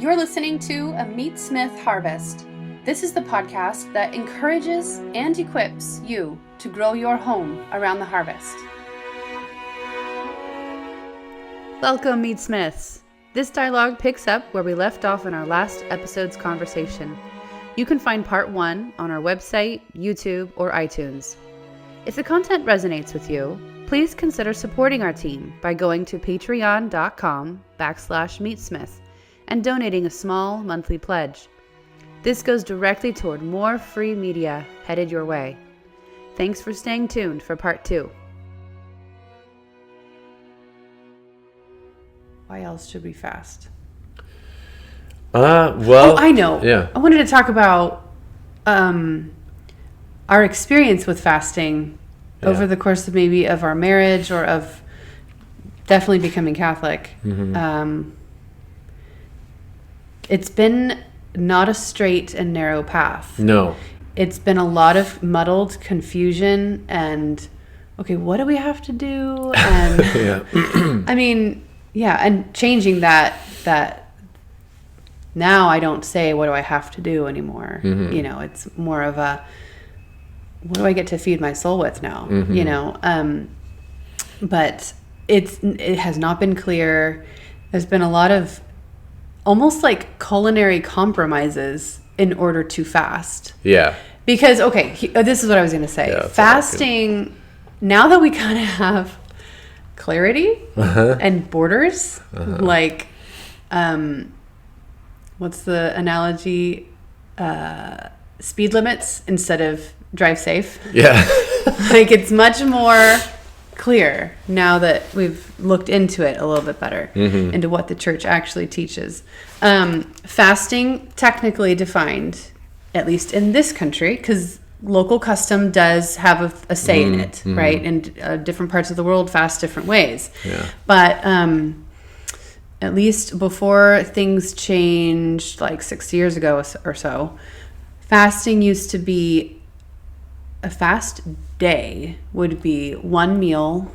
You're listening to a Meatsmith Harvest. This is the podcast that encourages and equips you to grow your home around the harvest. Welcome, Meatsmiths. This dialogue picks up where we left off in our last episode's conversation. You can find part 1 on our website, YouTube, or iTunes. If the content resonates with you, please consider supporting our team by going to patreon.com/Meatsmith and donating a small monthly pledge. This goes directly toward more free media headed your way. Thanks for staying tuned for part 2. Why else should we fast? Well... I know. Yeah. I wanted to talk about our experience with fasting over the course of maybe of our marriage or of definitely becoming Catholic. Mm-hmm. It's been not a straight and narrow path. No. It's been a lot of muddled confusion and, okay, what do we have to do? And I mean, yeah, and changing that now I don't say, what do I have to do anymore? Mm-hmm. You know, it's more of a, what do I get to feed my soul with now? Mm-hmm. You know, but it has not been clear. There's been a lot of almost like culinary compromises in order to fast. Yeah. Because, okay, this is what I was going to say. Yeah, fasting, now that we kind of have clarity and borders, like, what's the analogy? Speed limits instead of drive safe. Yeah. Like, it's much more clear now that we've looked into it a little bit better, into what the church actually teaches. Fasting, technically defined, at least in this country, because local custom does have a say in it, right? And different parts of the world fast different ways. Yeah. But at least before things changed, like 6 years ago or so, fasting used to be a fast day would be one meal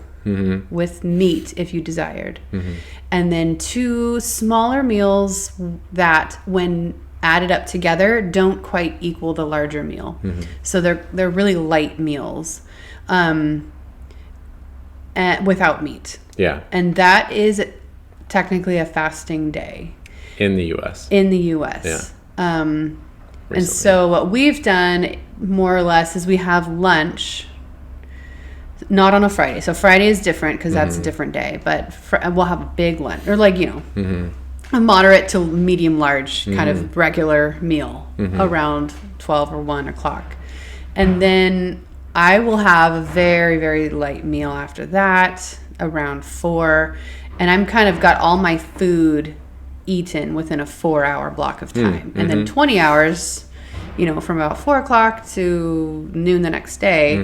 with meat if you desired. And then 2 smaller meals that when added up together don't quite equal the larger meal. So they're really light meals without meat. Yeah. And that is technically a fasting day. In the U.S. Yeah. And so what we've done more or less is we have lunch, not on a Friday. So Friday is different because that's a different day. But we'll have a big lunch, or like, you know, a moderate to medium large kind of regular meal around 12 or 1 o'clock. And then I will have a very, very light meal after that around 4. And I'm kind of got all my food eaten within a 4-hour block of time. And then 20 hours, you know, from about 4 o'clock to noon the next day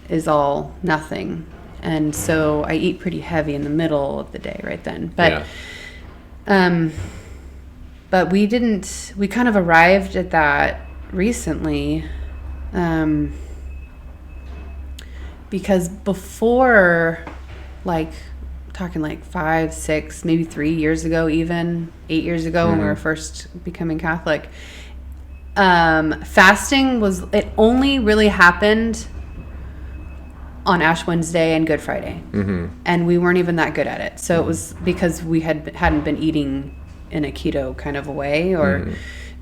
is all nothing. And so I eat pretty heavy in the middle of the day right then. But we kind of arrived at that recently, because before, like, talking like 5, 6, maybe 3 years ago, even 8 years ago when we were first becoming Catholic, fasting it only really happened on Ash Wednesday and Good Friday. And we weren't even that good at it. So it was because we hadn't been eating in a keto kind of a way, or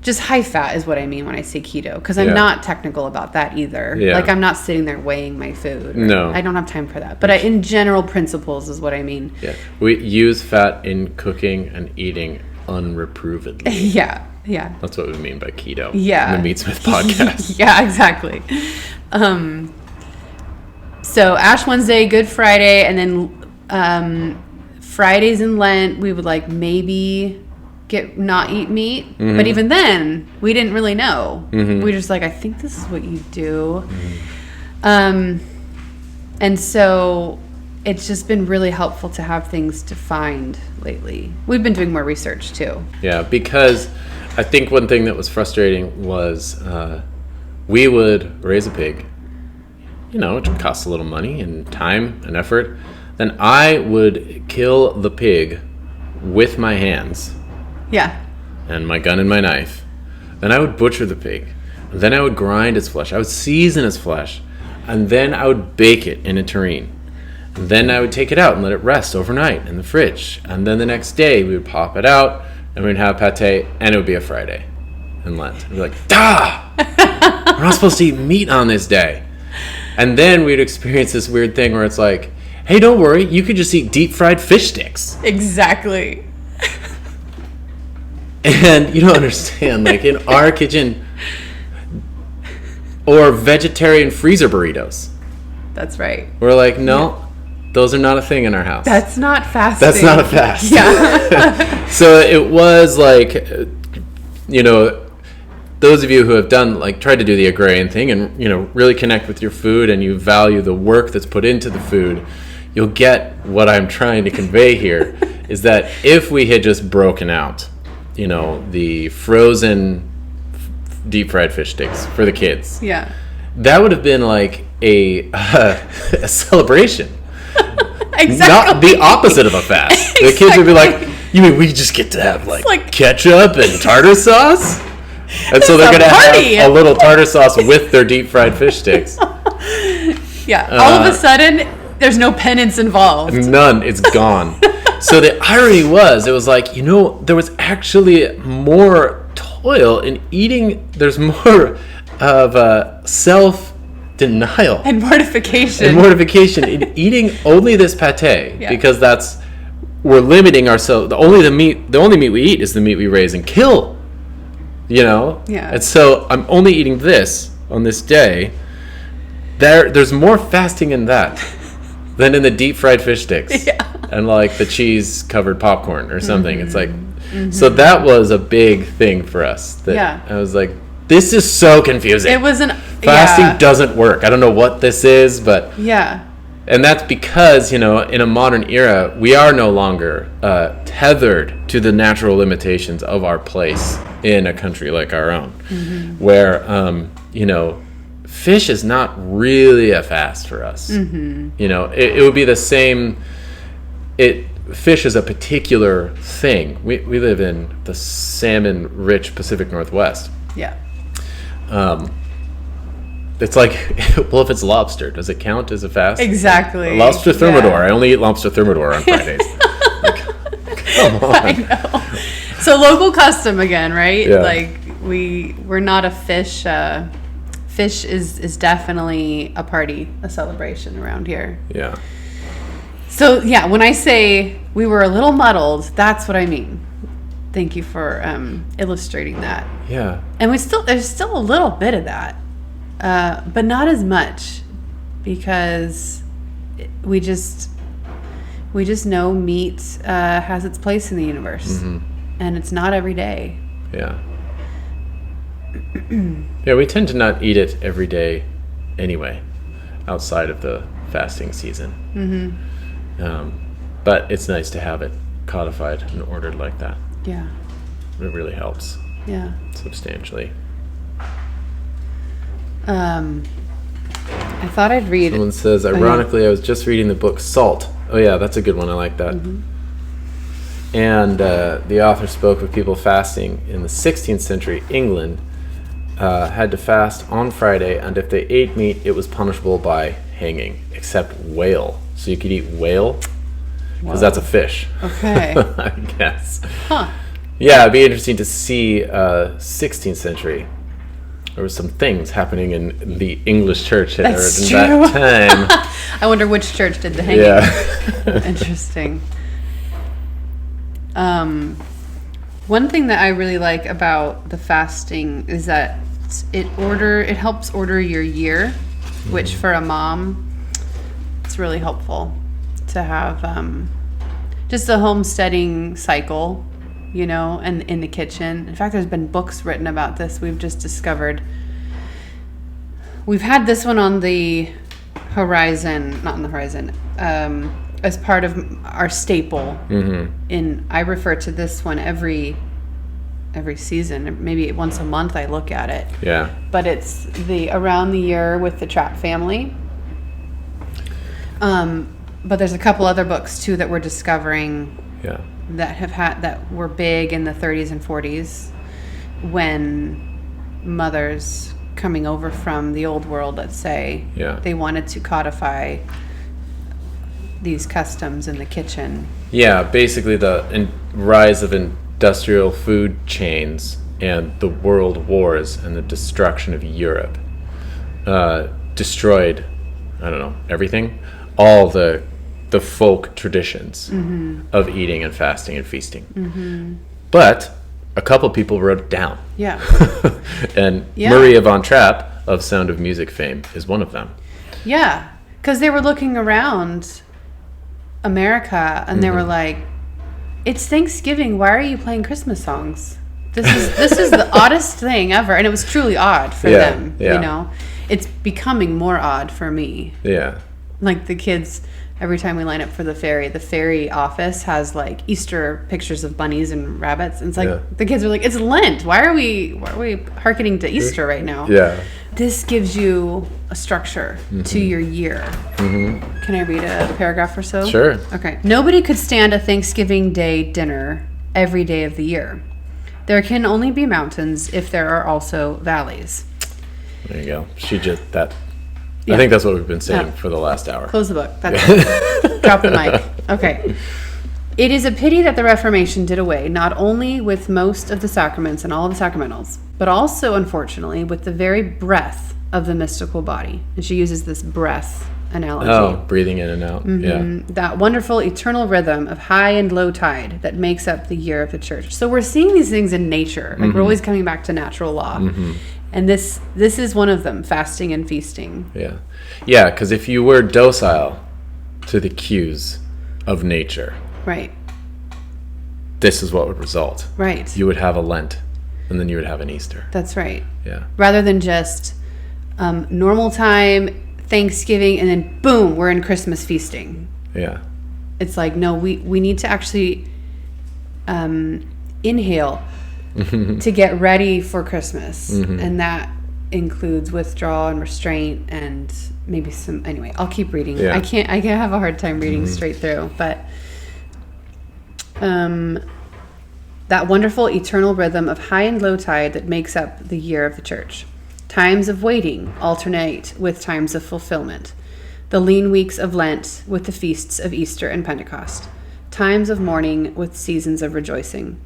just high fat is what I mean when I say keto, because I'm not technical about that either. Yeah. Like, I'm not sitting there weighing my food. No. I don't have time for that. But in general principles is what I mean. Yeah. We use fat in cooking and eating unreprovedly. Yeah. That's what we mean by keto. Yeah. In the Meatsmith podcast. Yeah, exactly. So Ash Wednesday, Good Friday, and then Fridays in Lent, we would like maybe not eat meat. But even then, we didn't really know. We were just like, I think this is what you do. And so it's just been really helpful to have things defined lately. We've been doing more research too. Yeah, because I think one thing that was frustrating was we would raise a pig, you know, which would cost a little money and time and effort. Then I would kill the pig with my hands. Yeah. and my gun and my knife. Then I would butcher the pig. Then I would grind its flesh. I would season its flesh. And then I would bake it in a tureen. And then I would take it out and let it rest overnight in the fridge. And then the next day we would pop it out and we'd have pate, and it would be a Friday in Lent. We'd be like, we're not supposed to eat meat on this day. And then we'd experience this weird thing where it's like, hey, don't worry, you could just eat deep fried fish sticks. Exactly. And you don't understand, like in our kitchen, or vegetarian freezer burritos. That's right. We're like, no, those are not a thing in our house. That's not fasting. That's not a fast. Yeah. So it was like, you know, those of you who have done, like, tried to do the agrarian thing and, you know, really connect with your food and you value the work that's put into the food, you'll get what I'm trying to convey here is that if we had just broken out, you know, the frozen deep fried fish sticks for the kids. Yeah. That would have been like a celebration. Exactly. Not the opposite of a fast. Exactly. The kids would be like, you mean we just get to have like ketchup and tartar sauce? And so they're going to have a little tartar sauce with their deep fried fish sticks. Yeah. All of a sudden, there's no penance involved. None. It's gone. So the irony was, it was like, you know, there was actually more toil in eating. There's more of self-denial. And mortification. In eating only this pate, because we're limiting ourselves. The only meat we eat is the meat we raise and kill. You know? Yeah. And so I'm only eating this on this day. There's more fasting in that than in the deep fried fish sticks. Yeah. And like the cheese covered popcorn or something. Mm-hmm. It's like, so that was a big thing for us. I was like, this is so confusing. It was fasting doesn't work. I don't know what this is, but yeah. And that's because, you know, in a modern era, we are no longer tethered to the natural limitations of our place in a country like our own, where, you know, fish is not really a fast for us. Mm-hmm. You know, it would be the same. Fish is a particular thing. We live in the salmon-rich Pacific Northwest. Yeah. It's like, well, if it's lobster, does it count as a fast? Exactly. Lobster thermidor. Yeah. I only eat lobster thermidor on Fridays. Like, come on. I know. So local custom again, right? Yeah. Like we're not a fish. Fish is definitely a party, a celebration around here. Yeah. So yeah, when I say we were a little muddled, that's what I mean. Thank you for illustrating that. Yeah. And there's still a little bit of that. But not as much, because we just know meat has its place in the universe, and it's not every day. Yeah. Yeah, we tend to not eat it every day anyway, outside of the fasting season. But it's nice to have it codified and ordered like that. Yeah. It really helps. Yeah. Substantially. I thought I'd read. Someone says, ironically, I was just reading the book Salt. Oh yeah, that's a good one. I like that. And the author spoke of people fasting in the 16th century England, had to fast on Friday, and if they ate meat, it was punishable by hanging, except whale. So you could eat whale, because that's a fish. Okay. I guess. Huh. Yeah, it'd be interesting to see 16th century. There was some things happening in the English church at that time. I wonder which church did the hanging. Yeah. Interesting. One thing that I really like about the fasting is that it helps order your year, which for a mom, it's really helpful to have just a homesteading cycle, you know, and in the kitchen. In fact, there's been books written about this. We've just discovered. We've had this one on the horizon, not on the horizon, as part of our staple. I refer to this one every season, maybe once a month I look at it. Yeah. But it's the Around the Year with the Trapp family. But there's a couple other books too that we're discovering. Yeah. that were big in the 30s and 40s when mothers coming over from the old world, let's say, they wanted to codify these customs in the kitchen. Yeah, basically the rise of industrial food chains and the world wars and the destruction of Europe destroyed, I don't know, everything, all the folk traditions of eating and fasting and feasting. But a couple people wrote it down. Yeah. And Maria von Trapp of Sound of Music fame is one of them. Yeah, because they were looking around America and they were like, it's Thanksgiving, why are you playing Christmas songs? This is the oddest thing ever. And it was truly odd for them, you know. It's becoming more odd for me. Yeah. Like the kids, every time we line up for the ferry office has like Easter pictures of bunnies and rabbits. And it's like the kids are like, it's Lent. Why are we hearkening to Easter right now? Yeah. This gives you a structure to your year. Can I read a paragraph or so? Sure. Okay. Nobody could stand a Thanksgiving Day dinner every day of the year. There can only be mountains if there are also valleys. There you go. I think that's what we've been saying for the last hour. Close the book. That's it. Drop the mic. Okay. It is a pity that the Reformation did away not only with most of the sacraments and all of the sacramentals, but also, unfortunately, with the very breath of the mystical body. And she uses this breath analogy. Oh, breathing in and out. Yeah. That wonderful eternal rhythm of high and low tide that makes up the year of the church. So we're seeing these things in nature. Like we're always coming back to natural law. And this is one of them, fasting and feasting. Yeah. Yeah, because if you were docile to the cues of nature, right, this is what would result. Right. You would have a Lent, and then you would have an Easter. That's right. Yeah. Rather than just normal time, Thanksgiving, and then boom, we're in Christmas feasting. Yeah. It's like, no, we need to actually inhale to get ready for Christmas. And that includes withdrawal and restraint and maybe some, anyway, I'll keep reading. I can't have a hard time reading straight through, but that wonderful eternal rhythm of high and low tide that makes up the year of the church. Times of waiting alternate with times of fulfillment. The lean weeks of Lent with the feasts of Easter and Pentecost. Times of mourning with seasons of rejoicing.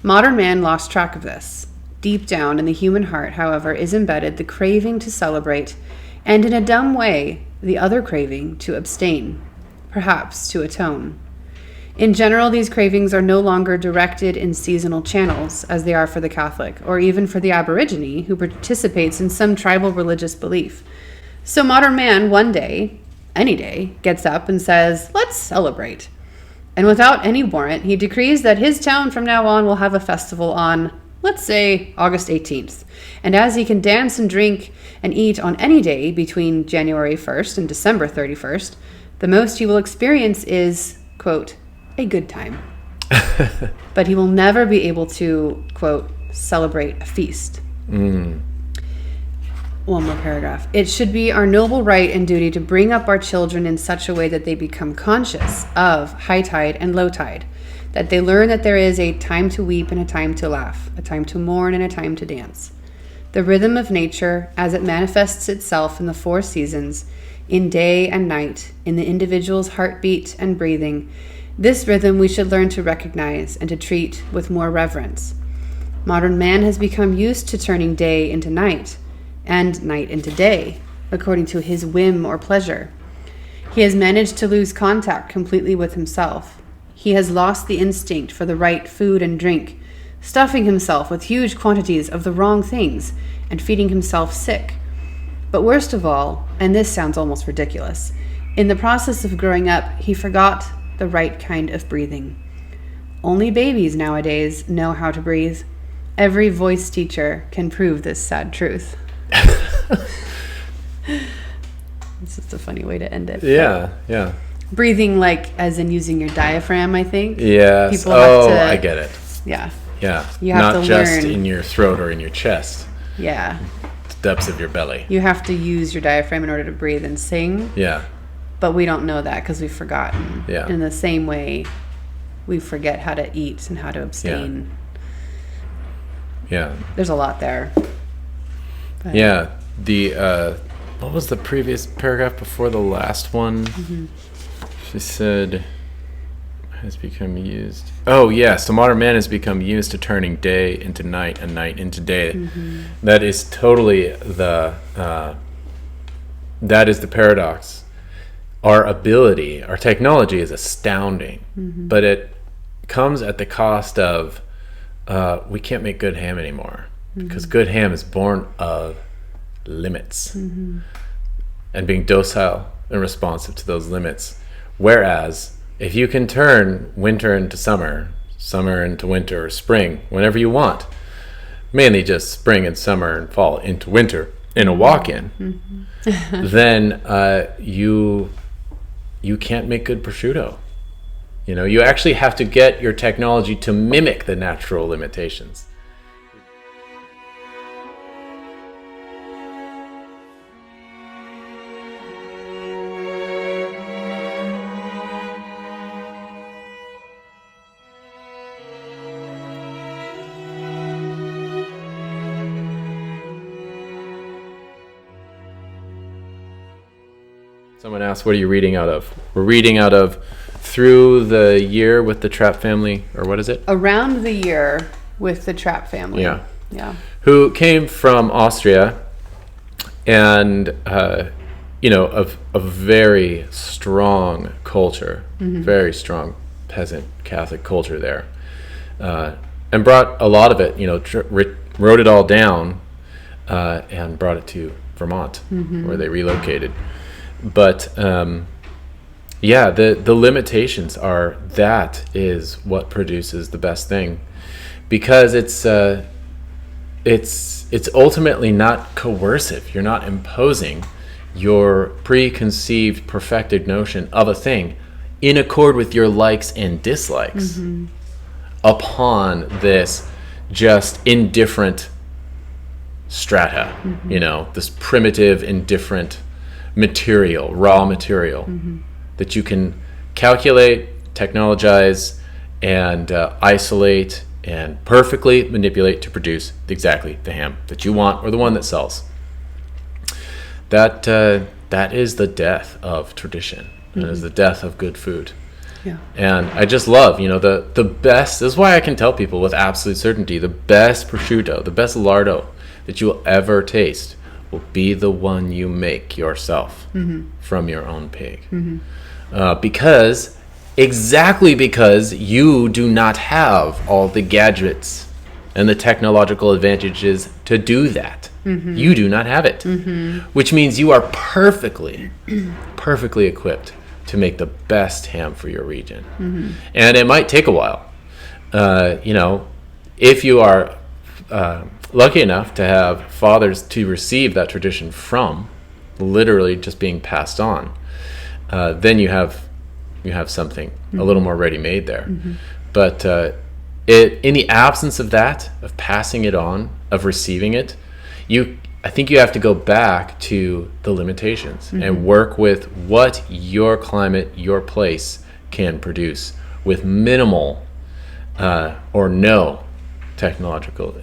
Modern man lost track of this. Deep down in the human heart, however, is embedded the craving to celebrate, and in a dumb way, the other craving to abstain, perhaps to atone. In general, these cravings are no longer directed in seasonal channels, as they are for the Catholic, or even for the Aborigine, who participates in some tribal religious belief. So modern man, one day, any day, gets up and says, let's celebrate. And without any warrant, he decrees that his town from now on will have a festival on, let's say, August 18th. And as he can dance and drink and eat on any day between January 1st and December 31st, the most he will experience is, quote, a good time. But he will never be able to, quote, celebrate a feast. One more paragraph. It should be our noble right and duty to bring up our children in such a way that they become conscious of high tide and low tide, that they learn that there is a time to weep and a time to laugh, a time to mourn and a time to dance. The rhythm of nature, as it manifests itself in the four seasons, in day and night, in the individual's heartbeat and breathing, this rhythm we should learn to recognize and to treat with more reverence. Modern man has become used to turning day into night, and night into day, according to his whim or pleasure. He has managed to lose contact completely with himself. He has lost the instinct for the right food and drink, stuffing himself with huge quantities of the wrong things and feeding himself sick. But worst of all, and this sounds almost ridiculous, in the process of growing up, he forgot the right kind of breathing. Only babies nowadays know how to breathe. Every voice teacher can prove this sad truth. It's just a funny way to end it. Yeah. Breathing, like, as in using your diaphragm, I think. Yes. People have to, I get it. Yeah. Yeah. You have Not to just learn. in your throat or in your chest. Yeah. The depths of your belly. You have to use your diaphragm in order to breathe and sing. Yeah. But we don't know that because we've forgotten. Yeah. In the same way, we forget how to eat and how to abstain. Yeah. There's a lot there. But. Yeah. The what was the previous paragraph before the last one? Mm-hmm. She said has become used. Oh yes, the modern man has become used to turning day into night and night into day. Mm-hmm. That is totally the paradox. Our ability, our technology is astounding, but it comes at the cost of we can't make good ham anymore because good ham is born of limits and being docile and responsive to those limits. Whereas if you can turn winter into summer, summer into winter, or spring, whenever you want, mainly just spring and summer and fall into winter in a walk-in, then you can't make good prosciutto. You know, you actually have to get your technology to mimic the natural limitations. Someone asked, what are you reading out of? We're reading out of Through the Year with the Trapp Family, or what is it? Around the Year with the Trapp Family. Yeah. Yeah. Who came from Austria and, of a very strong culture, very strong peasant Catholic culture there. And brought a lot of it, wrote it all down and brought it to Vermont, where they relocated. But the limitations are, that is what produces the best thing, because it's ultimately not coercive. You're not imposing your preconceived, perfected notion of a thing in accord with your likes and dislikes upon this just indifferent strata, this primitive, indifferent material, raw material that you can calculate, technologize, and isolate and perfectly manipulate to produce exactly the ham that you want or the one that sells. That is the death of tradition. That is the death of good food. Yeah. And I just love, the best, this is why I can tell people with absolute certainty, the best prosciutto, the best lardo that you will ever taste will be the one you make yourself from your own pig. Because you do not have all the gadgets and the technological advantages to do that. You do not have it, which means you are perfectly equipped to make the best ham for your region. And it might take a while. If you are lucky enough to have fathers to receive that tradition from, literally just being passed on, then you have something a little more ready-made there. But in the absence of that, of passing it on, of receiving it, I think you have to go back to the limitations and work with what your climate, your place can produce with minimal or no technological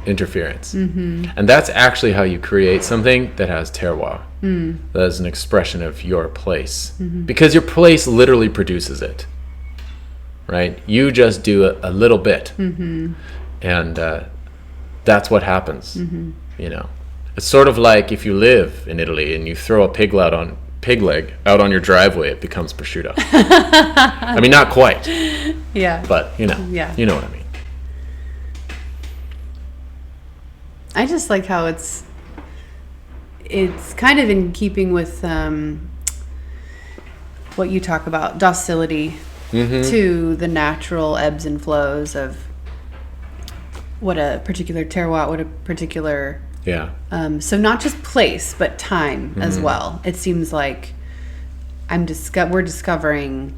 interference. And that's actually how you create something that has terroir. That is an expression of your place. Because your place literally produces it. Right? You just do a little bit. And that's what happens. It's sort of like if you live in Italy and you throw a pig leg out on your driveway, it becomes prosciutto. I mean, not quite. Yeah. But, you know what I mean. I just like how it's kind of in keeping with what you talk about, docility to the natural ebbs and flows of what a particular terroir, what a particular... Yeah. So not just place, but time as well. It seems like we're discovering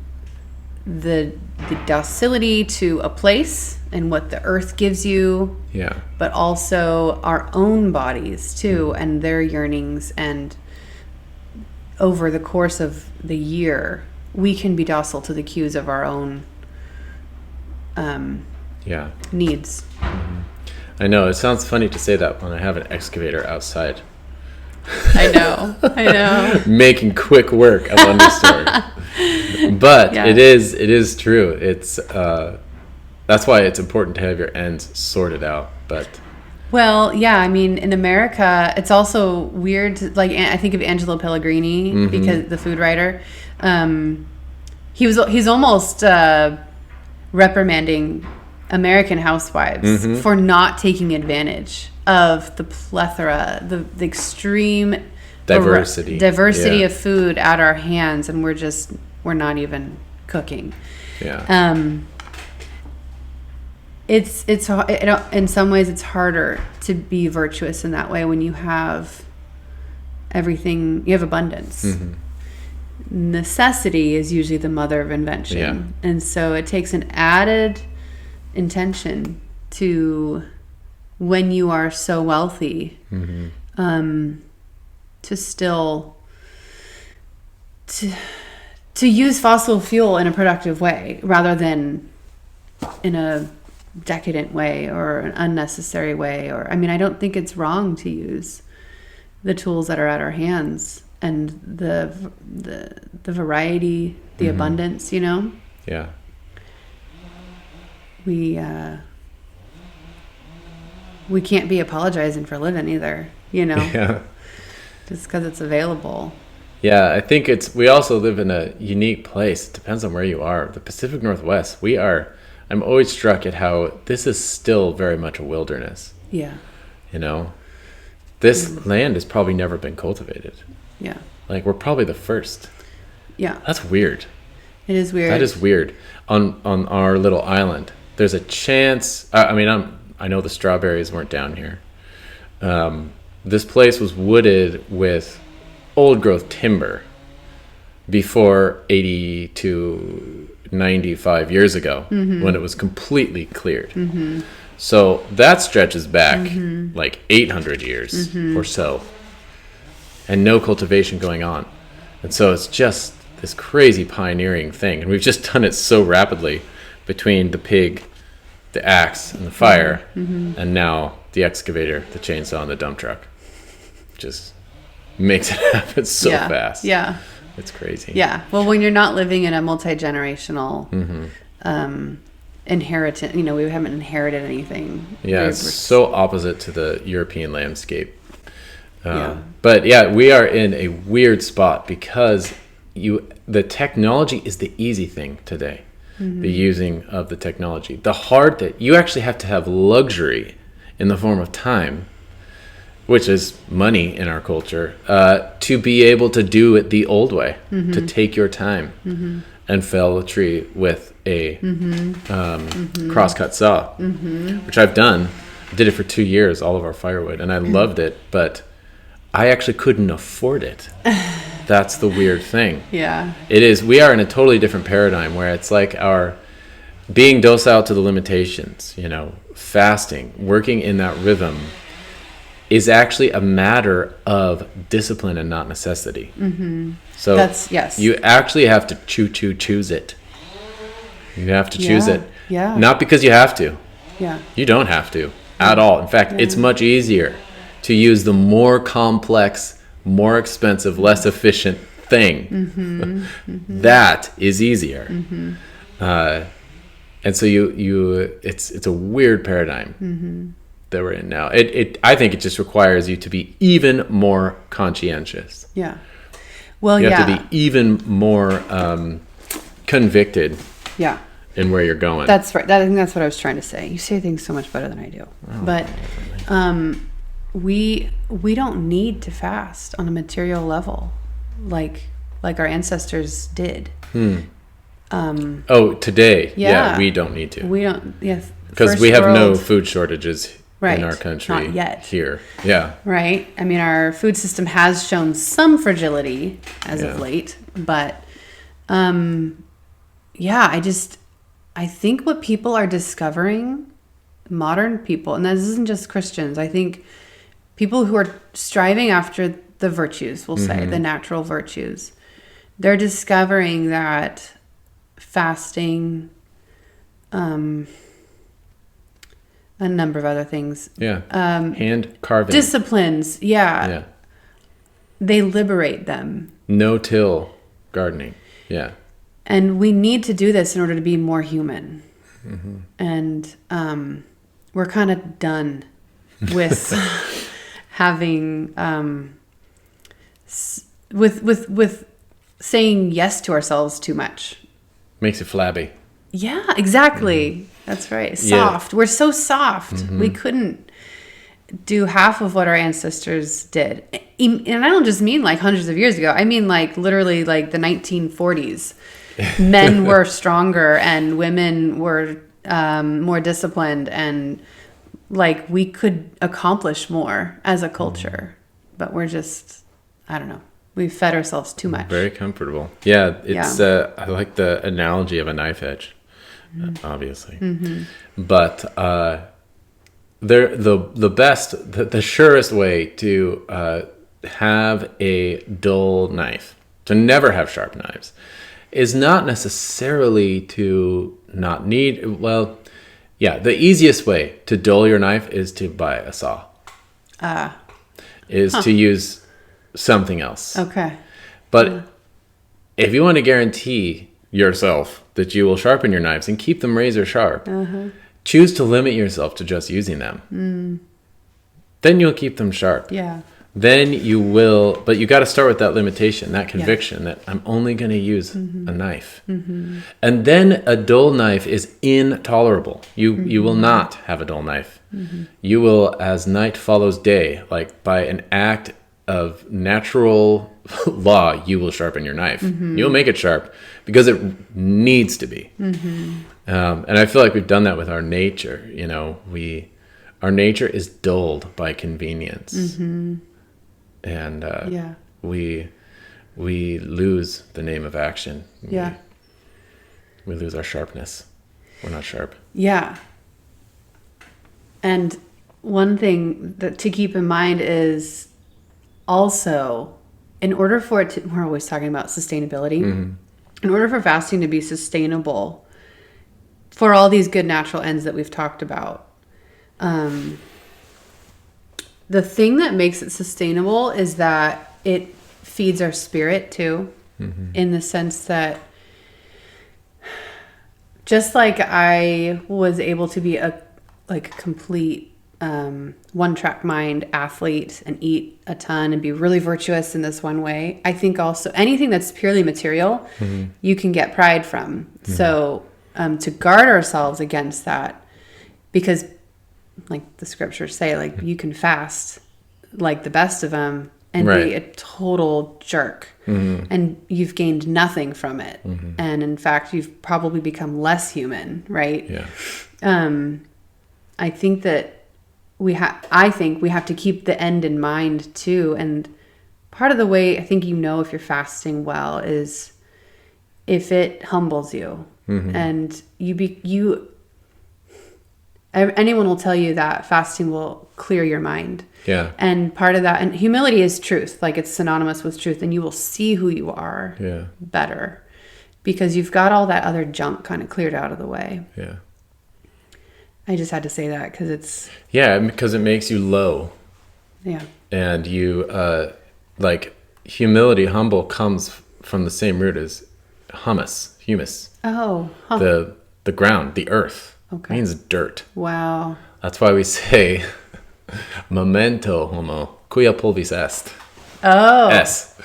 the docility to a place and what the earth gives you. Yeah. But also our own bodies too, and their yearnings. And over the course of the year, we can be docile to the cues of our own needs. I know. It sounds funny to say that when I have an excavator outside. I know. Making quick work of understory. But it is true. It's that's why it's important to have your ends sorted out. But well, yeah, I mean, in America, it's also weird. Like, I think of Angelo Pellegrini, because the food writer, he's almost reprimanding American housewives for not taking advantage of the plethora, the extreme diversity of food at our hands, and we're not even cooking. It's in some ways it's harder to be virtuous in that way when you have everything, you have abundance. Necessity is usually the mother of invention, and so it takes an added intention to, when you are so wealthy, to still to use fossil fuel in a productive way rather than in a decadent way or an unnecessary way. Or, I mean, I don't think it's wrong to use the tools that are at our hands and the variety, the abundance, you know? Yeah. We can't be apologizing for living either, you know? Yeah. Just because it's available. Yeah, I think we also live in a unique place. It depends on where you are. The Pacific Northwest, I'm always struck at how this is still very much a wilderness. Yeah. You know? This land has probably never been cultivated. Yeah. Like, we're probably the first. Yeah. That's weird. It is weird. That is weird. On our little island, there's a chance. I know the strawberries weren't down here. This place was wooded with old growth timber before 80 to 95 years ago, when it was completely cleared. So that stretches back like 800 years or so, and no cultivation going on. And so it's just this crazy pioneering thing. And we've just done it so rapidly between the pig, the axe, and the fire, and now the excavator, the chainsaw, and the dump truck. Just makes it happen so fast. Yeah. It's crazy. Yeah. Well, when you're not living in a multi-generational inheritance, we haven't inherited anything. Yeah, it's so opposite to the European landscape. But yeah, we are in a weird spot because the technology is the easy thing today. The using of the technology. The hard that you actually have to have luxury in the form of time, which is money in our culture, to be able to do it the old way, to take your time and fell a tree with a crosscut saw, which I've done. I did it for 2 years, all of our firewood, and I loved it, but I actually couldn't afford it. That's the weird thing. Yeah. It is. We are in a totally different paradigm where it's like our being docile to the limitations, fasting, working in that rhythm is actually a matter of discipline and not necessity. So you actually have to choose it. You have to choose it. Yeah. Not because you have to. Yeah. You don't have to at all. In fact, it's much easier to use the more complex, more expensive, less efficient thing. That is easier. And so it's a weird paradigm that we're in now. I think it just requires you to be even more conscientious. Yeah. Well, you have to be even more convicted. Yeah. In where you're going. That's right. I think that's what I was trying to say. You say things so much better than I do. But we don't need to fast on a material level like our ancestors did. Today. Yeah, we don't need to. We don't. Yes. Because we have no food shortages in our country. Not yet. Here. Yeah. Right. I mean, our food system has shown some fragility as of late, but I think what people are discovering, modern people, and this isn't just Christians, I think people who are striving after the virtues, we'll say, the natural virtues, they're discovering that fasting a number of other things. Yeah. Hand carving. Disciplines. Yeah. They liberate them. No-till gardening. Yeah. And we need to do this in order to be more human. Mm-hmm. And we're kind of done with having with saying yes to ourselves too much. Makes it flabby. Yeah, exactly. Mm-hmm. That's right. Soft. Yeah. We're so soft. Mm-hmm. We couldn't do half of what our ancestors did. And I don't just mean like hundreds of years ago. I mean like literally like the 1940s. Men were stronger and women were more disciplined, and like we could accomplish more as a culture. But we're just, I don't know. We've fed ourselves too much. Very comfortable. Yeah, it's I like the analogy of a knife edge, obviously. Mm-hmm. But the best, the surest way to have a dull knife, to never have sharp knives, is not necessarily to not need, the easiest way to dull your knife is to buy a saw. To use something else. Okay. But if you want to guarantee yourself that you will sharpen your knives and keep them razor sharp, choose to limit yourself to just using them. Then you'll keep them sharp. Yeah. Then you will, but you got to start with that limitation, that conviction that I'm only going to use a knife. Mm-hmm. And then a dull knife is intolerable. You will not have a dull knife. Mm-hmm. You will, as night follows day, like by an act of natural law, you will sharpen your knife. Mm-hmm. You'll make it sharp because it needs to be. Mm-hmm. And I feel like we've done that with our nature. You know, our nature is dulled by convenience. Mm-hmm. And we lose the name of action. We lose our sharpness. We're not sharp. Yeah. And one thing that to keep in mind is also, in order for it to, we're always talking about sustainability. Mm-hmm. In order for fasting to be sustainable for all these good natural ends that we've talked about, the thing that makes it sustainable is that it feeds our spirit too, in the sense that just like I was able to be a complete one-track mind athlete and eat a ton and be really virtuous in this one way, I think also anything that's purely material, you can get pride from. Mm-hmm. So to guard ourselves against that, because like the scriptures say, like you can fast like the best of them and be a total jerk, and you've gained nothing from it. And in fact, you've probably become less human, right? Yeah. I think that we have to keep the end in mind too. And part of the way I think if you're fasting well is if it humbles you, and anyone will tell you that fasting will clear your mind. Yeah. And part of that, and humility is truth, like it's synonymous with truth, and you will see who you are better because you've got all that other junk kind of cleared out of the way. Yeah. I just had to say that because it's... Yeah, because it makes you low. Yeah. And you, humility, humble, comes from the same root as humus. Oh. Huh. The ground, the earth. Okay. Means dirt. Wow. That's why we say, memento homo, quia pulvis est. Oh. Es.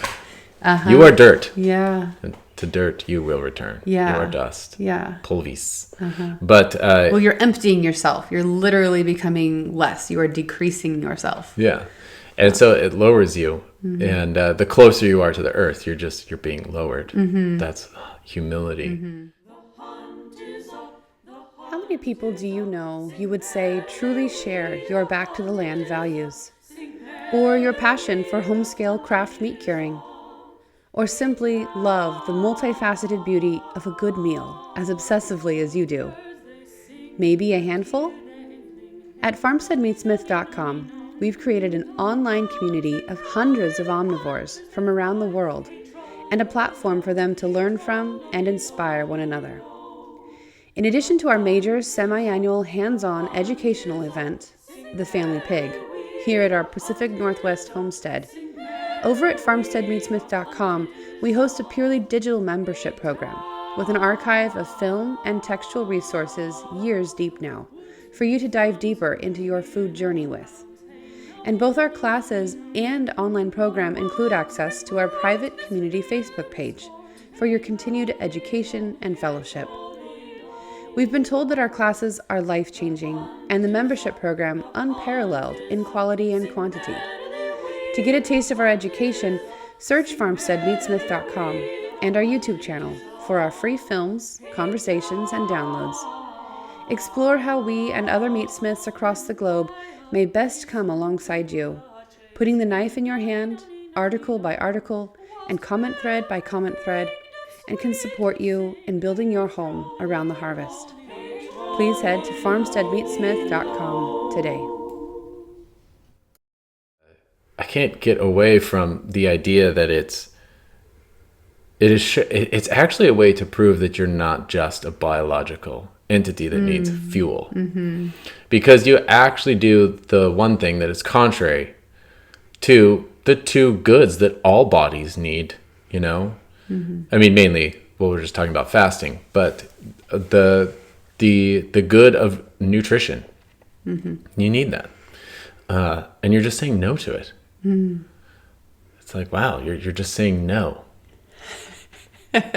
You are dirt. Yeah. And to dirt you will return. Yeah. You are dust. Yeah. Pulvis. But... well, you're emptying yourself. You're literally becoming less. You are decreasing yourself. Yeah. And so it lowers you. And the closer you are to the earth, you're being lowered. That's humility. How many people do you know you would say truly share your back to the land values? Or your passion for home-scale craft meat curing? Or simply love the multifaceted beauty of a good meal as obsessively as you do? Maybe a handful? At farmsteadmeatsmith.com, we've created an online community of hundreds of omnivores from around the world and a platform for them to learn from and inspire one another. In addition to our major semi-annual hands-on educational event, The Family Pig, here at our Pacific Northwest homestead, over at farmsteadmeatsmith.com, we host a purely digital membership program with an archive of film and textual resources years deep now, for you to dive deeper into your food journey with. And both our classes and online program include access to our private community Facebook page for your continued education and fellowship. We've been told that our classes are life-changing and the membership program unparalleled in quality and quantity. To get a taste of our education, search farmsteadmeatsmith.com and our YouTube channel for our free films, conversations, and downloads. Explore how we and other meatsmiths across the globe may best come alongside you, putting the knife in your hand, article by article, and comment thread by comment thread, and can support you in building your home around the harvest. Please head to farmsteadmeatsmith.com today. I can't get away from the idea that it's actually a way to prove that you're not just a biological entity that needs fuel. Mm-hmm. Because you actually do the one thing that is contrary to the two goods that all bodies need, you know? Mm-hmm. I mean, mainly, well, we're just talking about fasting, but the good of nutrition, you need that. And you're just saying no to it. Mm. It's like, wow, you're just saying no.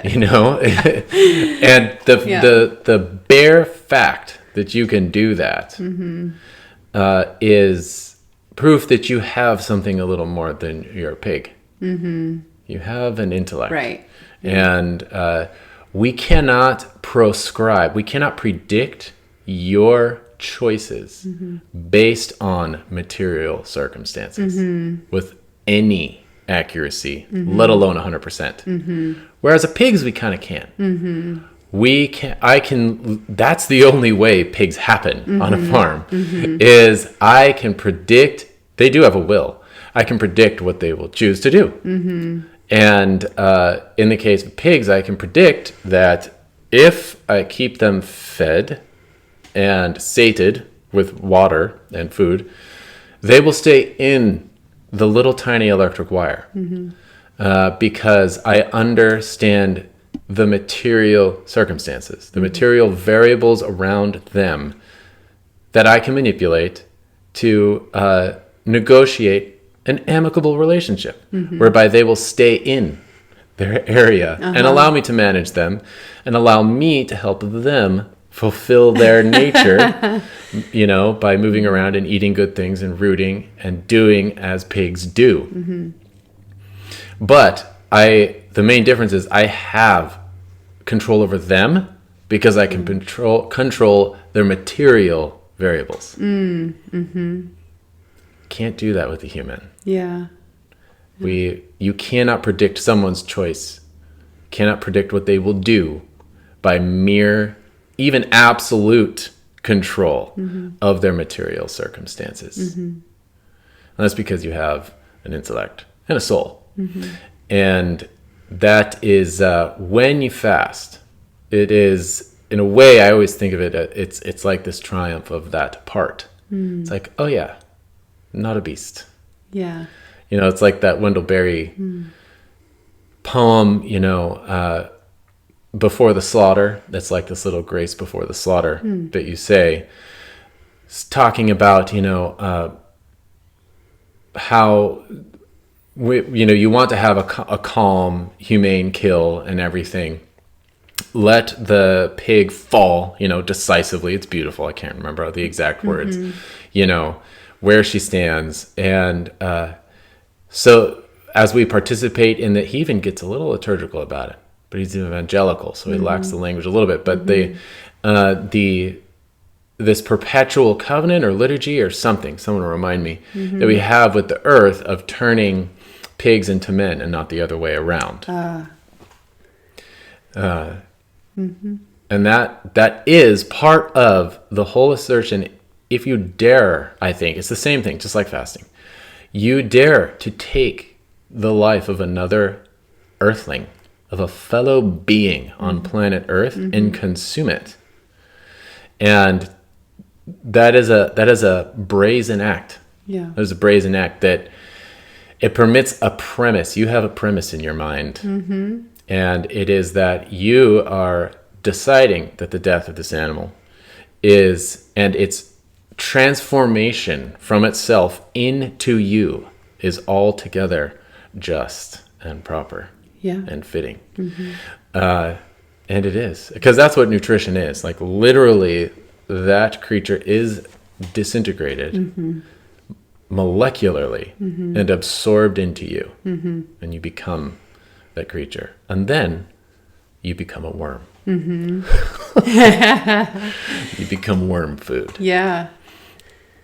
You know, and the bare fact that you can do that is proof that you have something a little more than you're a pig. Mm-hmm. You have an intellect, right? And we cannot prescribe, we cannot predict your choices based on material circumstances with any accuracy, let alone 100%. Whereas a pigs, we kind of can. That's the only way pigs happen on a farm, is I can predict, they do have a will. I can predict what they will choose to do. And in the case of pigs, I can predict that if I keep them fed and sated with water and food, they will stay in the little tiny electric wire. Because I understand the material circumstances, the material variables around them that I can manipulate to negotiate an amicable relationship, whereby they will stay in their area and allow me to manage them and allow me to help them fulfill their nature, you know, by moving around and eating good things and rooting and doing as pigs do. But the main difference is I have control over them because I can control their material variables. Can't do that with a human. Yeah. You cannot predict someone's choice. Cannot predict what they will do by mere, even absolute control of their material circumstances. And that's because you have an intellect and a soul. And that is when you fast, it is, in a way, I always think of it, it's like this triumph of that part. It's like, oh yeah, not a beast. Yeah. You know, it's like that Wendell Berry poem, you know, Before the Slaughter. That's like this little grace before the slaughter that you say. It's talking about, you know, how, you know, you want to have a calm, humane kill and everything. Let the pig fall, you know, decisively. It's beautiful. I can't remember the exact words, you know, where she stands. And so as we participate in that, he even gets a little liturgical about it, but he's evangelical, so he lacks the language a little bit. But this perpetual covenant or liturgy or something, someone will remind me, that we have with the earth of turning pigs into men and not the other way around. And that is part of the whole assertion. If you dare, I think it's the same thing, just like fasting. You dare to take the life of another earthling, of a fellow being on planet Earth, and consume it. And that is a brazen act. Yeah. That is a brazen act that it permits a premise. You have a premise in your mind. Mm-hmm. And it is that you are deciding that the death of this animal is, and its transformation from itself into you is altogether just and proper. Yeah. And fitting. Mm-hmm. And it is. Because that's what nutrition is. Like, literally, that creature is disintegrated mm-hmm. molecularly mm-hmm. and absorbed into you. Mm-hmm. And you become that creature. And then you become a worm. Mm-hmm. You become worm food. Yeah.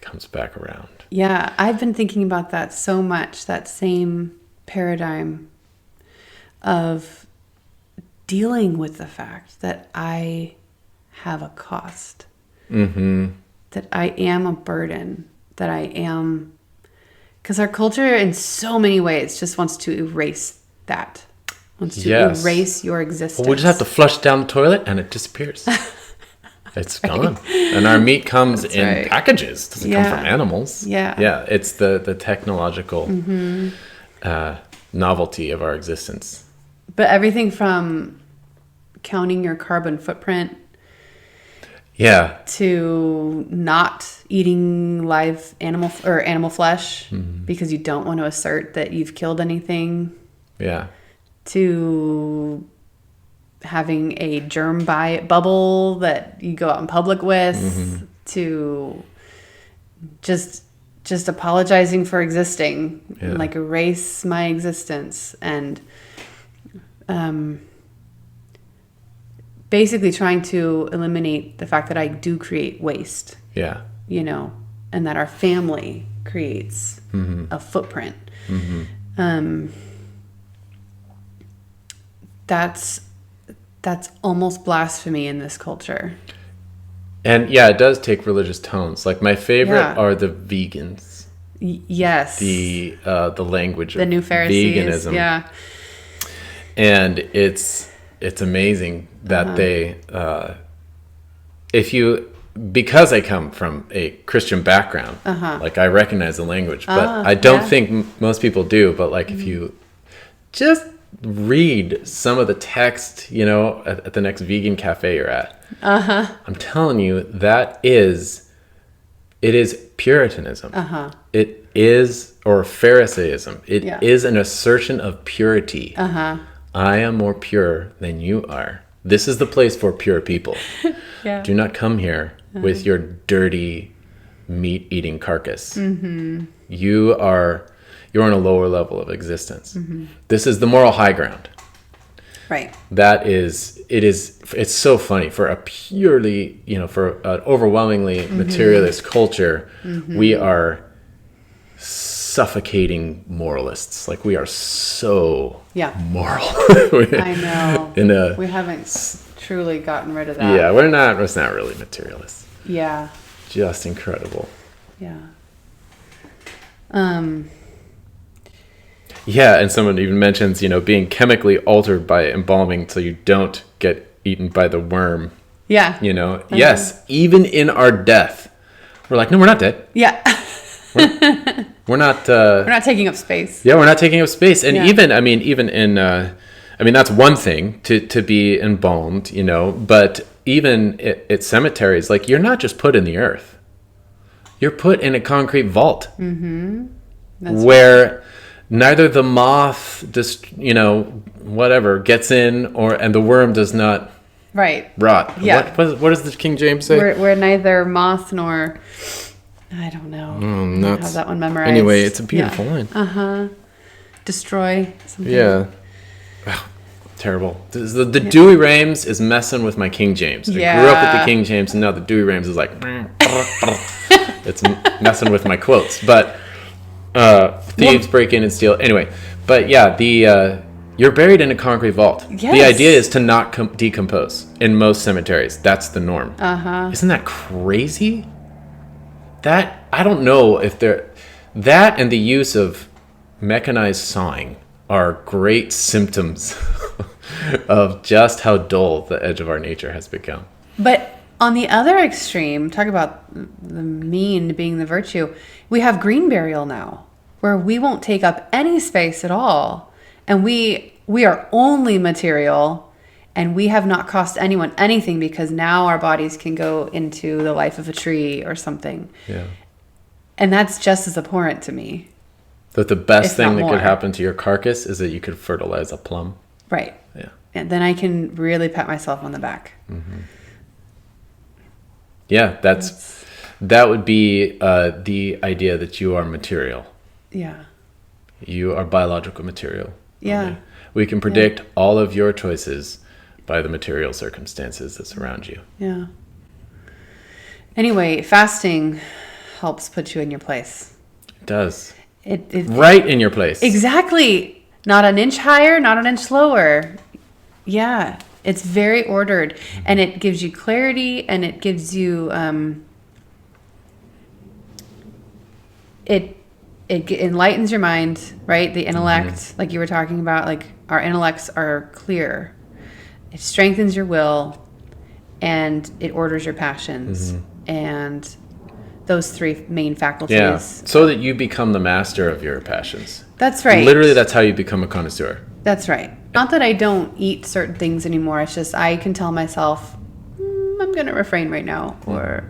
Comes back around. Yeah. I've been thinking about that so much, that same paradigm of dealing with the fact that I have a cost, Mm-hmm. that I am a burden, that I am, because our culture in so many ways just wants to erase that, wants to erase your existence. Well, we just have to flush down the toilet and it disappears. It's gone. And our meat comes in packages. It doesn't come from animals. Yeah. Yeah, it's the technological novelty of our existence. But everything from counting your carbon footprint, to not eating live animal flesh because you don't want to assert that you've killed anything. Yeah. To having a germ bubble that you go out in public with, to just apologizing for existing, like erase my existence, and basically trying to eliminate the fact that I do create waste. Yeah. You know, and that our family creates a footprint. Mm-hmm. That's almost blasphemy in this culture. And yeah, it does take religious tones. Like, my favorite are the vegans. Yes. The language of the new Pharisees. veganism. Yeah. And it's amazing that they, because I come from a Christian background, like, I recognize the language, but I don't think most people do. But like, if you just read some of the text, at the next vegan cafe you're at, I'm telling you, it is Puritanism. It is, or Pharisaism. It is an assertion of purity. I am more pure than you are. This is the place for pure people. Do not come here with your dirty meat-eating carcass. You are on a lower level of existence. This is the moral high ground. Right. It's so funny for a purely, for an overwhelmingly materialist culture, we are suffocating moralists. Like, we are so moral. I know. We haven't truly gotten rid of that. Yeah, we're not really materialists. Yeah. Just incredible. Yeah. Yeah, and someone even mentions, being chemically altered by embalming so you don't get eaten by the worm. Yeah. Yes, even in our death, we're like, no, we're not dead. Yeah. We're not taking up space. Yeah, we're not taking up space. And even in, that's one thing to be embalmed, but even at cemeteries, like, you're not just put in the earth. You're put in a concrete vault. Where neither the moth, whatever, gets in, and the worm does not rot. Yeah. What does the King James say? We're neither moth nor... I don't know. I don't have that one memorized. Anyway, it's a beautiful line. Destroy something. Yeah. Wow. Terrible. The Dewey Rhames is messing with my King James. I grew up with the King James, and now the Dewey Rhames is like... it's messing with my quotes. But thieves break in and steal. Anyway, but yeah, you're buried in a concrete vault. Yes. The idea is to not decompose in most cemeteries. That's the norm. Isn't that crazy? That, I don't know if that and the use of mechanized sawing are great symptoms of just how dull the edge of our nature has become. But On the other extreme, talk about the mean being the virtue. We have green burial now, where we won't take up any space at all, and we are only material, and we have not cost anyone anything because now our bodies can go into the life of a tree or something. Yeah. And that's just as abhorrent to me. That the best thing that could happen to your carcass is that you could fertilize a plum. Right. Yeah. And then I can really pat myself on the back. Mm-hmm. Yeah, that would be the idea that you are material. Yeah. You are biological material. Yeah. Okay? We can predict all of your choices by the material circumstances that surround you. Yeah. Anyway, fasting helps put you in your place. It does. It right in your place. Exactly. Not an inch higher, not an inch lower. Yeah. It's very ordered, and it gives you clarity, and it gives you it enlightens your mind, right? The intellect, like you were talking about, like our intellects are clear. It strengthens your will, and it orders your passions, and those three main faculties. Yeah, so that you become the master of your passions. That's right. Literally, that's how you become a connoisseur. That's right. Not that I don't eat certain things anymore. It's just I can tell myself, I'm going to refrain right now, or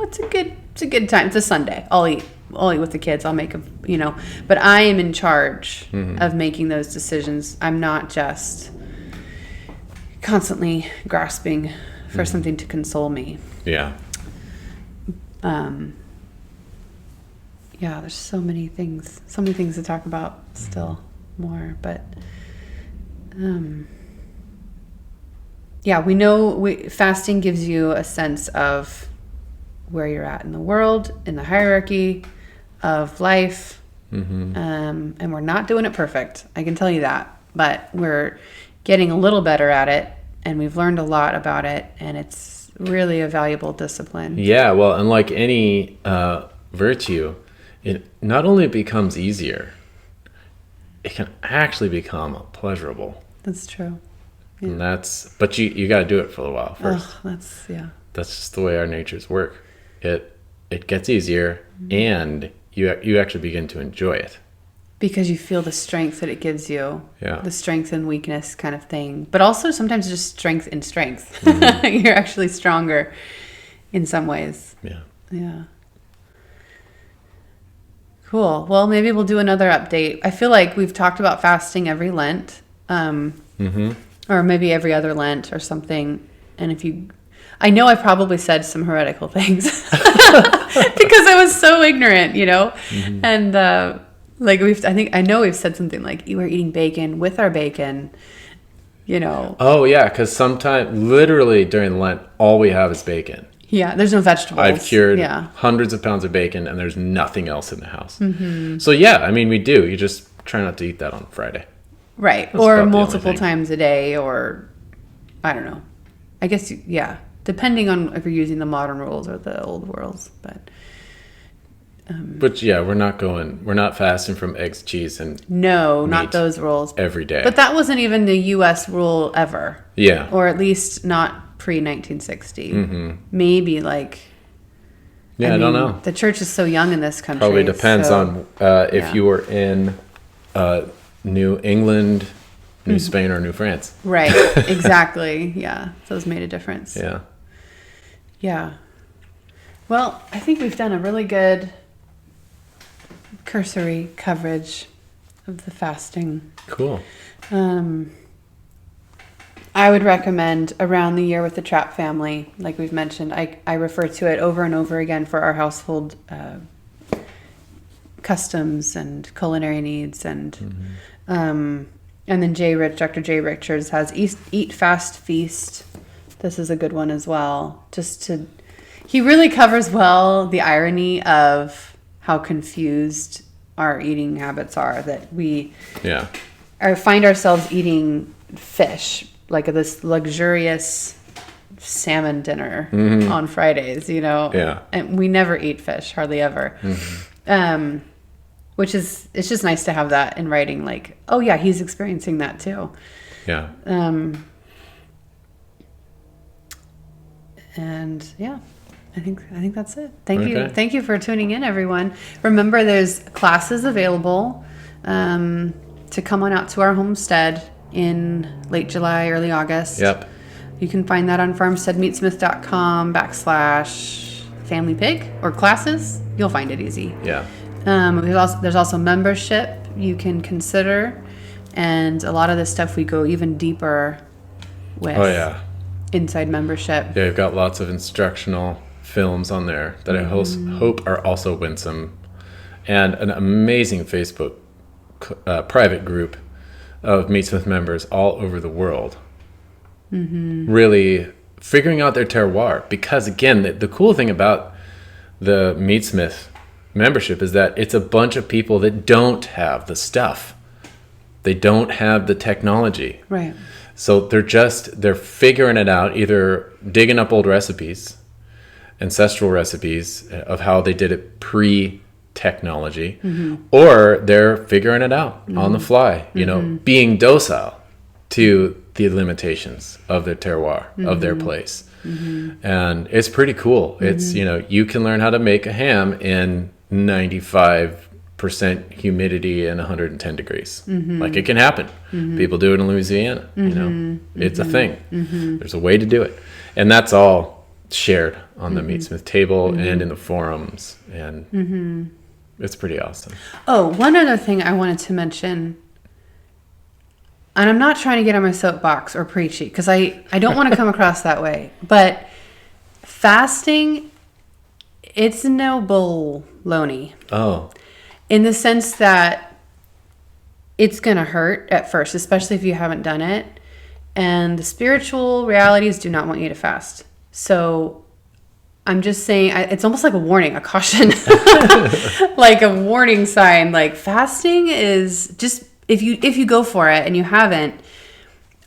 it's a good time. It's a Sunday. I'll eat with the kids. I'll make but I am in charge of making those decisions. I'm not just constantly grasping for something to console me. Yeah. Yeah, there's so many things to talk about still more, but we know fasting gives you a sense of where you're at in the world, in the hierarchy of life, and we're not doing it perfect. I can tell you that, but we're getting a little better at it, and we've learned a lot about it, and it's really a valuable discipline. Yeah, well, and like any virtue, it not only becomes easier, it can actually become pleasurable. That's true. Yeah. And but you got to do it for a while first. That's just the way our natures work. It gets easier, and you actually begin to enjoy it. Because you feel the strength that it gives you. Yeah. The strength and weakness kind of thing. But also sometimes just strength in strength. You're actually stronger in some ways. Yeah. Yeah. Cool. Well, maybe we'll do another update. I feel like we've talked about fasting every Lent. Or maybe every other Lent or something. And I know I probably said some heretical things. Because I was so ignorant, And I know we've said something like we're eating bacon with our bacon, Oh yeah, because sometimes literally during Lent, all we have is bacon. Yeah, there's no vegetables. I've cured hundreds of pounds of bacon, and there's nothing else in the house. So we do. You just try not to eat that on Friday. Right, or multiple times a day, or I don't know. I guess depending on if you're using the modern rules or the old rules, but. But we're not fasting from eggs, cheese, and not those rules every day. But that wasn't even the U.S. rule ever. Yeah, or at least not pre-1960. Maybe I don't know. The church is so young in this country. Probably depends on if you were in New England, New Spain, or New France. Right. Exactly. Yeah, those made a difference. Yeah. Yeah. Well, I think we've done a really good cursory coverage of the fasting. Cool. I would recommend Around the Year with the Trapp Family. Like we've mentioned, I refer to it over and over again for our household customs and culinary needs. And then Dr. J. Richards has Eat, Fast, Feast. This is a good one as well. He really covers well the irony of how confused our eating habits are, that we find ourselves eating fish, like this luxurious salmon dinner on Fridays, and we never eat fish, hardly ever. Which it's just nice to have that in writing, like, oh yeah, he's experiencing that too. Yeah. And yeah, I think that's it. Thank you for tuning in, everyone. Remember, there's classes available to come on out to our homestead in late July, early August. Yep. You can find that on farmsteadmeatsmith.com/family pig or classes. You'll find it easy. Yeah. There's also membership you can consider, and a lot of this stuff we go even deeper with. Oh yeah. Inside membership. Yeah, you've got lots of instructional films on there that I hope are also winsome, and an amazing Facebook private group of Meatsmith members all over the world. Really figuring out their terroir, because again, the cool thing about the Meatsmith membership is that it's a bunch of people that don't have the stuff, they don't have the technology, right? So they're figuring it out, either digging up old recipes, ancestral recipes of how they did it pre-technology, or they're figuring it out on the fly, being docile to the limitations of their terroir, of their place. And it's pretty cool. It's, you can learn how to make a ham in 95% humidity and 110 degrees. Like, it can happen. People do it in Louisiana, it's a thing. There's a way to do it. And that's all shared on the Meatsmith table and in the forums. And it's pretty awesome. Oh, one other thing I wanted to mention, and I'm not trying to get on my soapbox or preachy, because I don't want to come across that way, but fasting, it's no baloney. Oh. In the sense that it's going to hurt at first, especially if you haven't done it. And the spiritual realities do not want you to fast. So I'm just saying, it's almost like a warning, a caution, like a warning sign. Like, fasting is just, if you go for it and you haven't,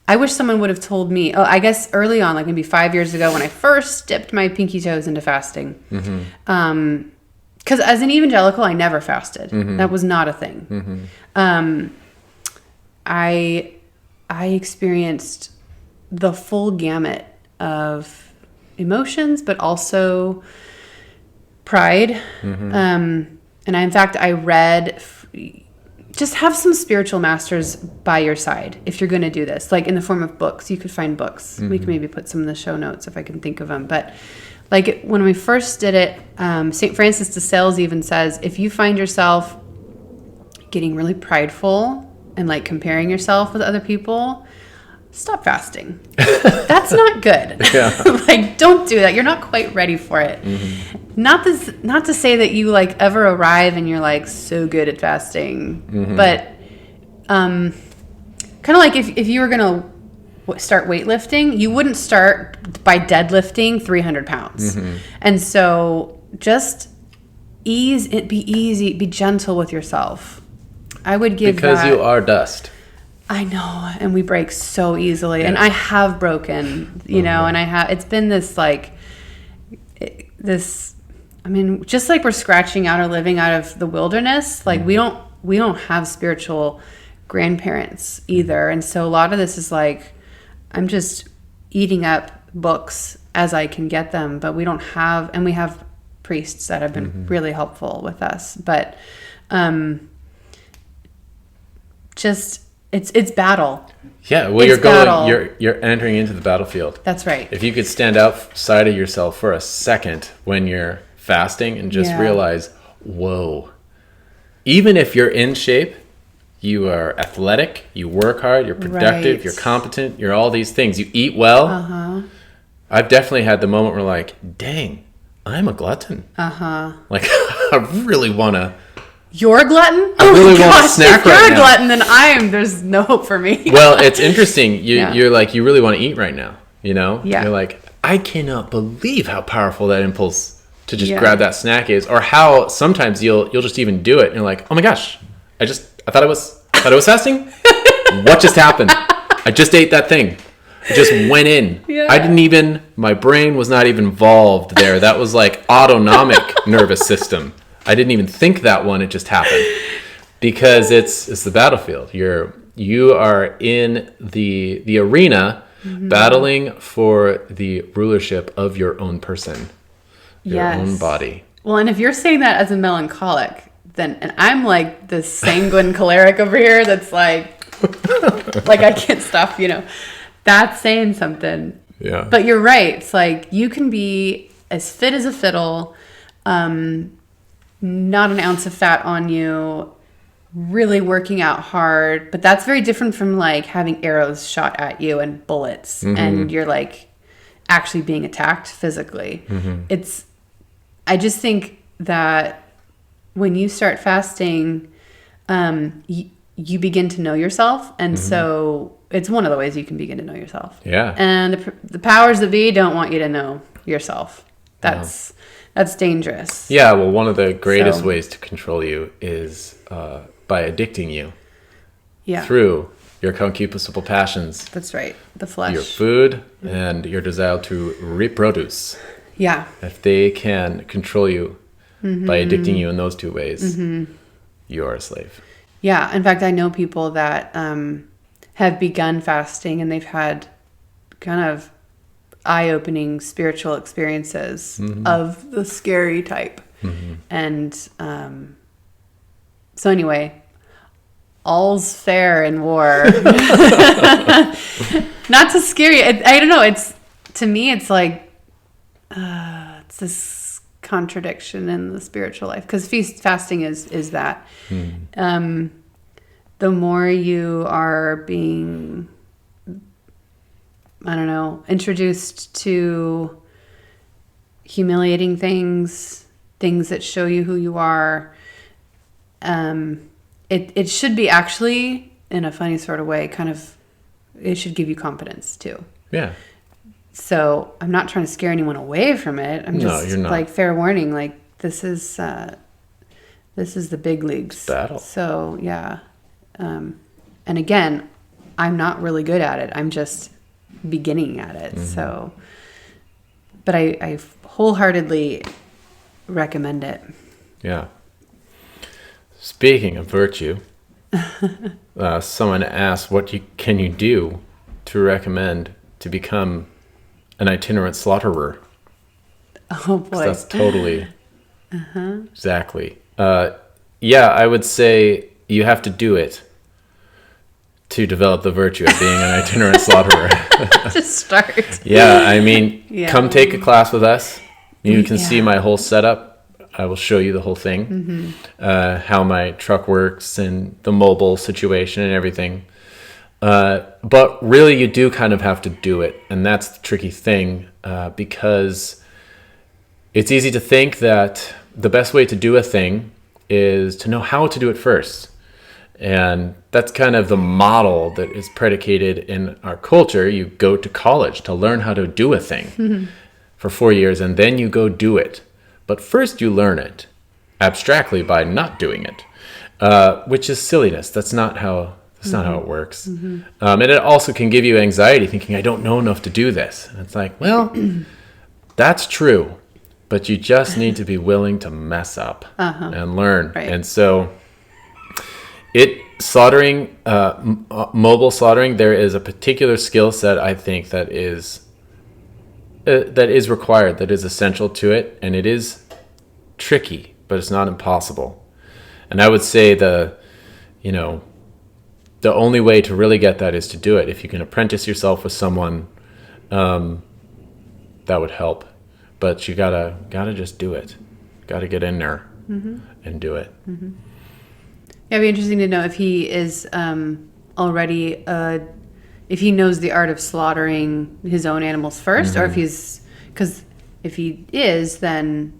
I wish someone would have told me, I guess early on, like maybe 5 years ago when I first dipped my pinky toes into fasting. Because as an evangelical, I never fasted. That was not a thing. I experienced the full gamut of emotions, but also pride. And in fact, I read, just have some spiritual masters by your side if you're going to do this, like in the form of books. You could find books. We can maybe put some in the show notes if I can think of them. But like, when we first did it, St. Francis de Sales even says, if you find yourself getting really prideful and like comparing yourself with other people, stop fasting. That's not good. Like, don't do that. You're not quite ready for it. Not to say that you like ever arrive and you're like so good at fasting, but kind of like if you were gonna start weightlifting, you wouldn't start by deadlifting 300 pounds. And so just be easy, be gentle with yourself. I would give because you are dust. I know, and we break so easily, and I have broken, and it's been this I mean, just like we're scratching out or living out of the wilderness, like we don't have spiritual grandparents either. And so a lot of this is like, I'm just eating up books as I can get them, but we don't have, and we have priests that have been really helpful with us, but just it's battle. Yeah, well, you're entering into the battlefield. That's right. If you could stand outside of yourself for a second when you're fasting and just realize, whoa, even if you're in shape, you are athletic, you work hard, you're productive, you're competent, you're all these things, you eat well. I've definitely had the moment where like, dang, I'm a glutton. Like, I really want to. You're a glutton? I really want to snack right now. If you're a glutton, then there's no hope for me. Well, it's interesting. You're like, you really want to eat right now, Yeah. You're like, I cannot believe how powerful that impulse to just grab that snack is, or how sometimes you'll just even do it and you're like, oh my gosh, I thought I was fasting. What just happened? I just ate that thing. It just went in. My brain was not even involved there. That was like autonomic nervous system. I didn't even think that one. It just happened because it's the battlefield. You are in the arena battling for the rulership of your own person, your own body. Well, and if you're saying that as a melancholic, then, and I'm like the sanguine choleric over here that's like I can't stop, that's saying something. Yeah. But you're right. It's like you can be as fit as a fiddle, not an ounce of fat on you, really working out hard. But that's very different from like having arrows shot at you and bullets, and you're like actually being attacked physically. I just think that when you start fasting, you begin to know yourself. And so it's one of the ways you can begin to know yourself. Yeah. And the powers that be don't want you to know yourself. That's dangerous. Yeah. Well, one of the greatest ways to control you is by addicting you through your concupiscible passions. That's right. The flesh. Your food and your desire to reproduce. Yeah. If they can control you by addicting you in those two ways, you are a slave. Yeah. In fact, I know people that have begun fasting and they've had kind of eye-opening spiritual experiences of the scary type. And so anyway, all's fair in war. Not to scare you. I don't know. To me, it's like, it's this contradiction in the spiritual life, because fasting is that. The more you are being, I don't know, introduced to humiliating things that show you who you are, it should be actually, in a funny sort of way, kind of, it should give you confidence too. Yeah. So I'm not trying to scare anyone away from it. I'm just you're not. Like, fair warning, like this is the big leagues. It's battle. So yeah. And again, I'm not really good at it. I'm just beginning at it. So, but I wholeheartedly recommend it. Yeah. Speaking of virtue, someone asked, can you do to recommend to become an itinerant slaughterer? Oh boy. That's totally exactly. Yeah, I would say you have to do it to develop the virtue of being an itinerant slaughterer. Just start. Yeah, I mean, come take a class with us. You can see my whole setup. I will show you the whole thing, how my truck works and the mobile situation and everything. But really, you do kind of have to do it. And that's the tricky thing, because it's easy to think that the best way to do a thing is to know how to do it first. And that's kind of the model that is predicated in our culture. You go to college to learn how to do a thing for 4 years, and then you go do it. But first you learn it abstractly by not doing it, which is silliness. That's not how it works. And it also can give you anxiety thinking, I don't know enough to do this. And it's like, well, that's true, but you just need to be willing to mess up and learn. Right. And so slaughtering, mobile slaughtering, there is a particular skill set, I think, that is required, that is essential to it, and it is tricky, but it's not impossible. And I would say the only way to really get that is to do it. If you can apprentice yourself with someone, that would help. But you gotta just do it. Gotta get in there and do it. Yeah, it'd be interesting to know if he is already if he knows the art of slaughtering his own animals first, or if because if he is, then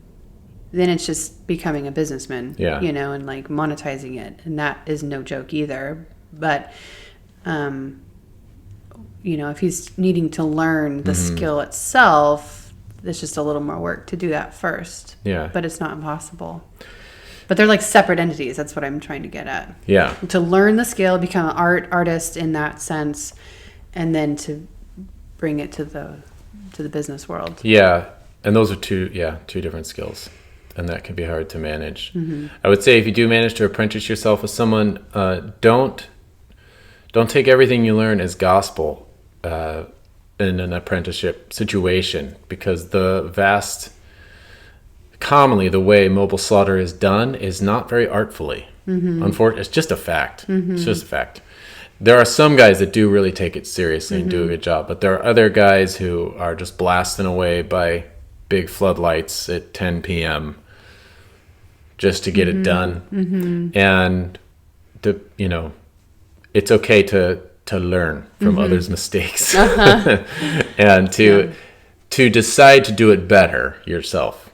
it's just becoming a businessman, and like monetizing it, and that is no joke either. But if he's needing to learn the skill itself, there's just a little more work to do that first. Yeah, but it's not impossible. But they're like separate entities. That's what I'm trying to get at. Yeah. To learn the skill, become an artist in that sense, and then to bring it to the business world. Yeah, and those are two different skills, and that can be hard to manage. I would say if you do manage to apprentice yourself with someone, don't take everything you learn as gospel. in an apprenticeship situation, because commonly the way mobile slaughter is done is not very artfully. Unfortunately, it's just a fact. It's just a fact. There are some guys that do really take it seriously and do a good job, but there are other guys who are just blasting away by big floodlights at 10 p.m. just to get it done. And it's okay to learn from others' mistakes and to decide to do it better yourself.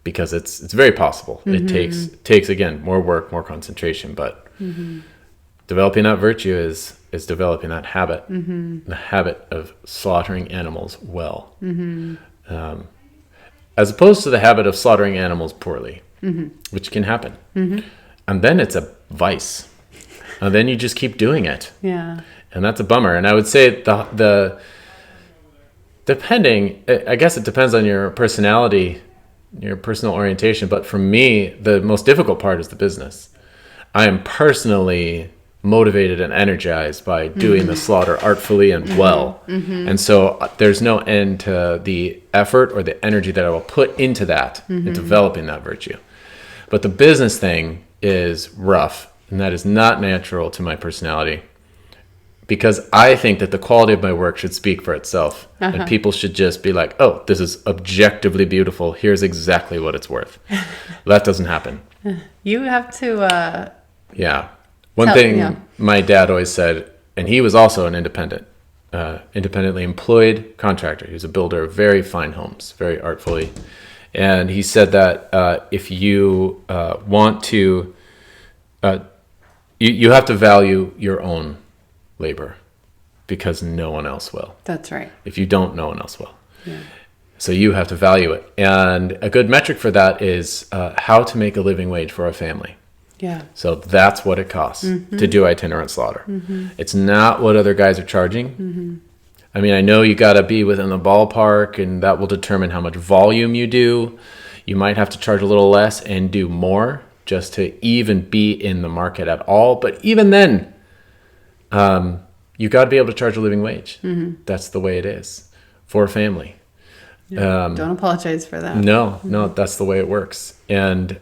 Because it's very possible. It takes again more work, more concentration, but developing that virtue is developing that habit, the habit of slaughtering animals well, as opposed to the habit of slaughtering animals poorly, which can happen. And then it's a vice, and then you just keep doing it. Yeah, and that's a bummer. And I would say depending, I guess it depends on your personality, your personal orientation. But for me, the most difficult part is the business. I am personally motivated and energized by doing the slaughter artfully and well. And so there's no end to the effort or the energy that I will put into that, in developing that virtue. But the business thing is rough, and that is not natural to my personality. Because I think that the quality of my work should speak for itself. And people should just be like, oh, this is objectively beautiful. Here's exactly what it's worth. That doesn't happen. You have to... One thing my dad always said, and he was also an independently employed contractor. He was a builder of very fine homes, very artfully. And he said that if you want to... you have to value your own labor, because no one else will. That's right. If you don't, no one else will. Yeah. So you have to value it. And a good metric for that is how to make a living wage for a family. Yeah. So that's what it costs to do itinerant slaughter. It's not what other guys are charging. I mean, I know you got to be within the ballpark, and that will determine how much volume you do. You might have to charge a little less and do more just to even be in the market at all. But even then, you got to be able to charge a living wage. That's the way it is for a family. Don't apologize for that. No, that's the way it works. And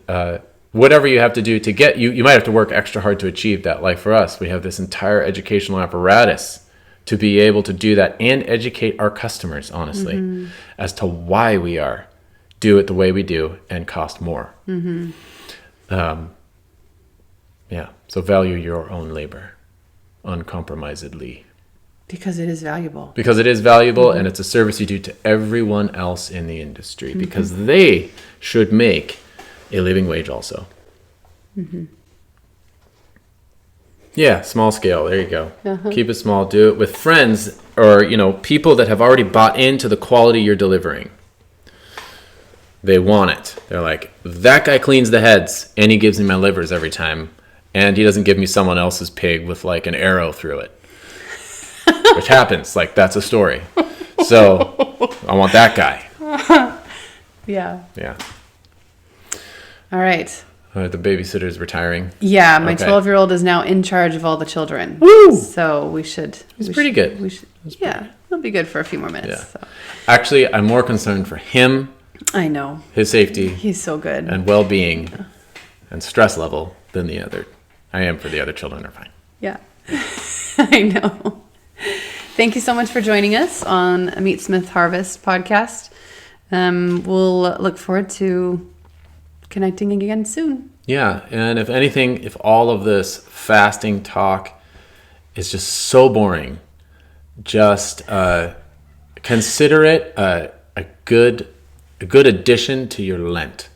whatever you have to do to get you might have to work extra hard to achieve that. Like for us, we have this entire educational apparatus to be able to do that and educate our customers, honestly, as to why we do it the way we do and cost more. So value your own labor uncompromisedly. Because it is valuable. And it's a service you do to everyone else in the industry, because they should make a living wage also. Yeah, small scale. There you go. Keep it small. Do it with friends or, people that have already bought into the quality you're delivering. They want it. They're like, that guy cleans the heads and he gives me my livers every time. And he doesn't give me someone else's pig with like an arrow through it. Which happens. Like, that's a story. So I want that guy. Yeah. All right. The babysitter's retiring. Yeah, my 12-year-old is now in charge of all the children. Woo! So we should... He's pretty good. He'll be good for a few more minutes. Yeah. So. Actually, I'm more concerned for him. I know. His safety. He's so good. And well-being and stress level than the other. I am for the other children are fine. Yeah. I know. Thank you so much for joining us on a Meatsmith Harvest podcast. We'll look forward to connecting again soon. Yeah, and if anything, if all of this fasting talk is just so boring, just consider it a good addition to your Lent,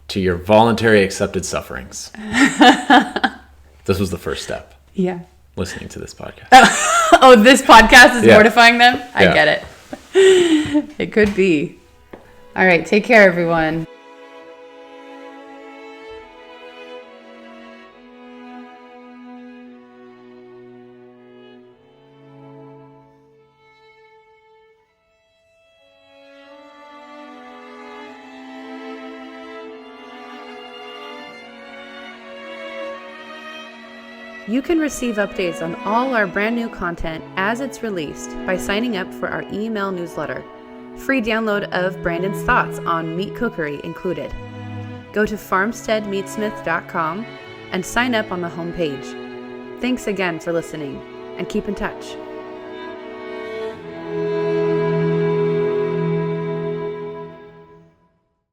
to your voluntary accepted sufferings. This was the first step. Yeah. Listening to this podcast. Oh, this podcast is mortifying them? I get it. It could be. All right. Take care, everyone. You can receive updates on all our brand new content as it's released by signing up for our email newsletter. Free download of Brandon's thoughts on meat cookery included. Go to farmsteadmeatsmith.com and sign up on the homepage. Thanks again for listening, and keep in touch.